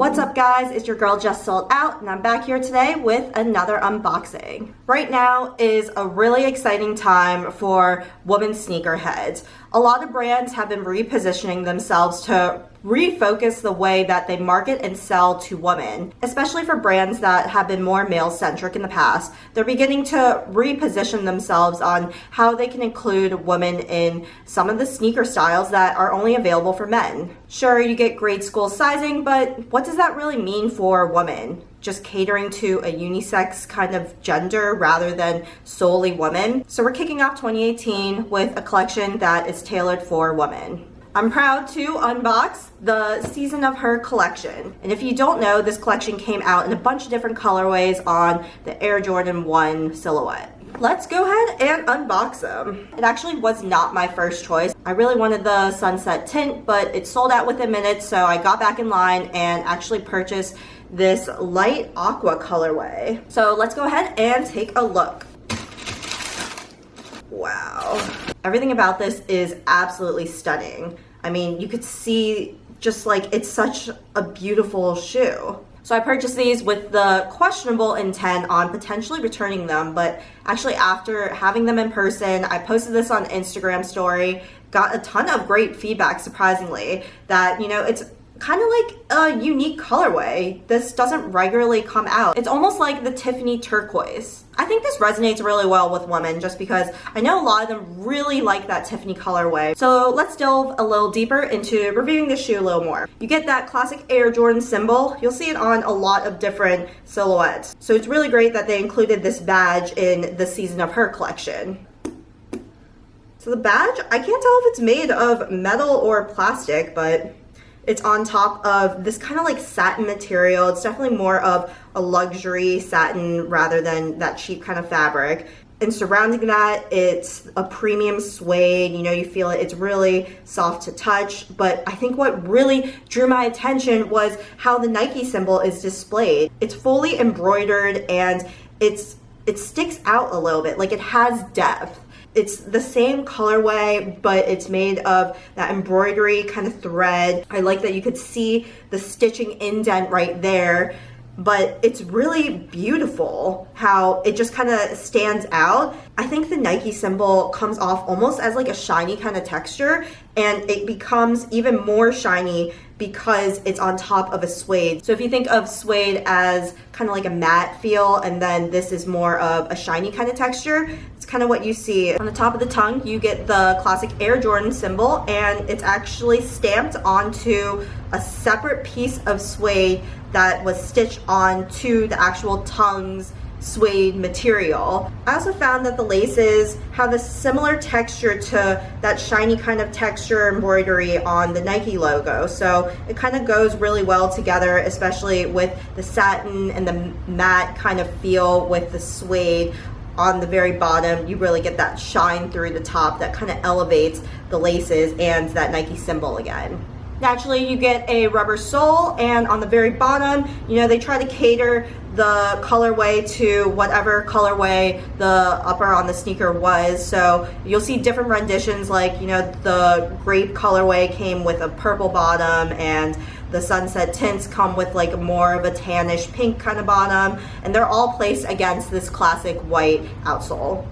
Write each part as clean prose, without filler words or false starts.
What's up guys, it's your girl Just Sold Out, and I'm back here today with another unboxing. Right now is a really exciting time for women sneakerheads. A lot of brands have been repositioning themselves to refocus the way that they market and sell to women, especially for brands that have been more male-centric in the past. They're beginning to reposition themselves on how they can include women in some of the sneaker styles that are only available for men. Sure, you get grade school sizing, but what does that really mean for women? Just catering to a unisex kind of gender rather than solely women. So we're kicking off 2018 with a collection that is tailored for women. I'm proud to unbox the Season of Her collection. And if you don't know, this collection came out in a bunch of different colorways on the Air Jordan 1 silhouette. Let's go ahead and unbox them. It actually was not my first choice. I really wanted the sunset tint, but it sold out within minutes, so I got back in line and actually purchased this light aqua colorway. So let's go ahead and take a look. Wow. Everything about this is absolutely stunning. I mean, you could see just like it's such a beautiful shoe. So I purchased these with the questionable intent on potentially returning them, but actually after having them in person, I posted this on Instagram story, got a ton of great feedback, surprisingly, that, you know, it's kind of like a unique colorway. This doesn't regularly come out. It's almost like the Tiffany turquoise. I think this resonates really well with women just because I know a lot of them really like that Tiffany colorway. So let's delve a little deeper into reviewing the shoe a little more. You get that classic Air Jordan symbol. You'll see it on a lot of different silhouettes. So it's really great that they included this badge in the Season of Her collection. So the badge, I can't tell if it's made of metal or plastic, but it's on top of this kind of like satin material. It's definitely more of a luxury satin rather than that cheap kind of fabric. And surrounding that, it's a premium suede. You know, you feel it. It's really soft to touch. But I think what really drew my attention was how the Nike symbol is displayed. It's fully embroidered and it sticks out a little bit. Like, it has depth. It's the same colorway, but it's made of that embroidery kind of thread. I like that you could see the stitching indent right there, but it's really beautiful how it just kind of stands out. I think the Nike symbol comes off almost as like a shiny kind of texture, and it becomes even more shiny because it's on top of a suede. So if you think of suede as kind of like a matte feel, and then this is more of a shiny kind of texture, it's kind of what you see. On the top of the tongue, you get the classic Air Jordan symbol, and it's actually stamped onto a separate piece of suede that was stitched onto the actual tongue's suede material. I also found that the laces have a similar texture to that shiny kind of texture embroidery on the Nike logo, so it kind of goes really well together, especially with the satin and the matte kind of feel with the suede. On the very bottom, you really get that shine through the top that kind of elevates the laces and that Nike symbol again. Naturally, you get a rubber sole, and on the very bottom, you know, they try to cater the colorway to whatever colorway the upper on the sneaker was. So you'll see different renditions, like, you know, the grape colorway came with a purple bottom, and the sunset tints come with like more of a tannish pink kind of bottom, and they're all placed against this classic white outsole.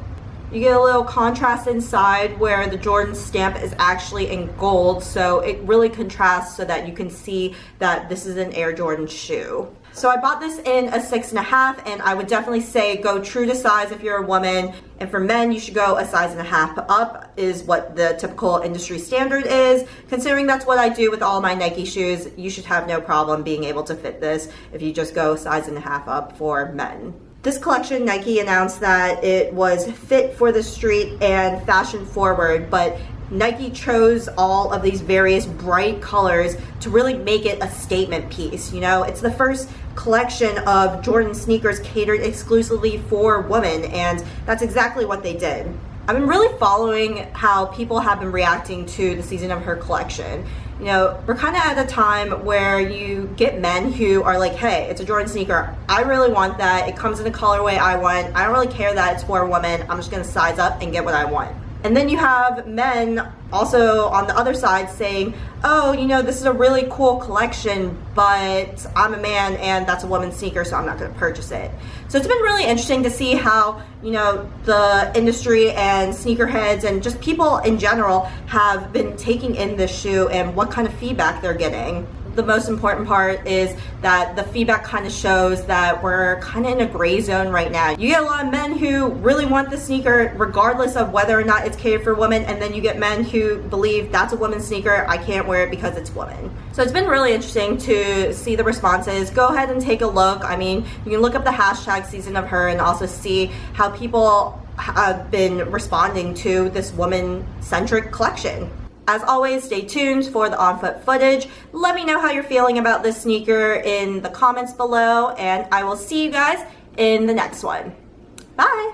You get a little contrast inside where the Jordan stamp is actually in gold, so it really contrasts so that you can see that this is an Air Jordan shoe. So I bought this in a 6.5, and I would definitely say go true to size if you're a woman. And for men, you should go a size and a half up is what the typical industry standard is. Considering that's what I do with all my Nike shoes, you should have no problem being able to fit this if you just go size and a half up for men. This collection, Nike announced that it was fit for the street and fashion forward, but Nike chose all of these various bright colors to really make it a statement piece. You know, it's the first collection of Jordan sneakers catered exclusively for women, and that's exactly what they did. I've been really following how people have been reacting to the Season of Her collection. You know, we're kind of at a time where you get men who are like, hey, it's a Jordan sneaker. I really want that. It comes in the colorway I want. I don't really care that it's for a woman. I'm just going to size up and get what I want. And then you have men also on the other side saying, oh, you know, this is a really cool collection, but I'm a man and that's a woman's sneaker, so I'm not going to purchase it. So it's been really interesting to see how, you know, the industry and sneakerheads and just people in general have been taking in this shoe and what kind of feedback they're getting. The most important part is that the feedback kind of shows that we're kind of in a gray zone right now. You get a lot of men who really want the sneaker regardless of whether or not it's catered for women, and then you get men who believe that's a woman's sneaker, I can't wear it because it's woman. So it's been really interesting to see the responses. Go ahead and take a look. I mean, you can look up the hashtag season of her and also see how people have been responding to this woman-centric collection. As always, stay tuned for the on-foot footage. Let me know how you're feeling about this sneaker in the comments below, and I will see you guys in the next one. Bye!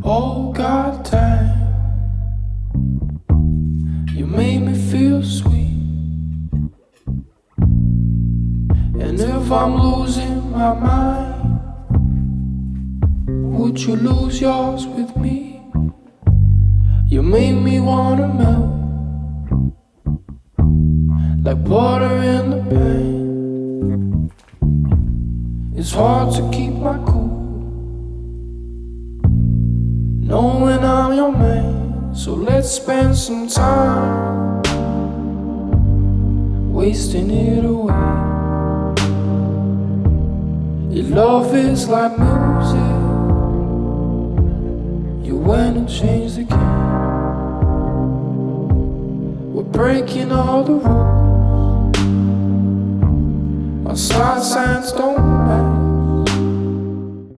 Oh God, time, you made me feel sweet. And if I'm losing my mind, would you lose yours with me? You make me wanna melt like water in the pan. It's hard to keep my cool knowing I'm your man. So let's spend some time wasting it away. Your love is like music, you went and changed the game. We're breaking all the rules, our side signs don't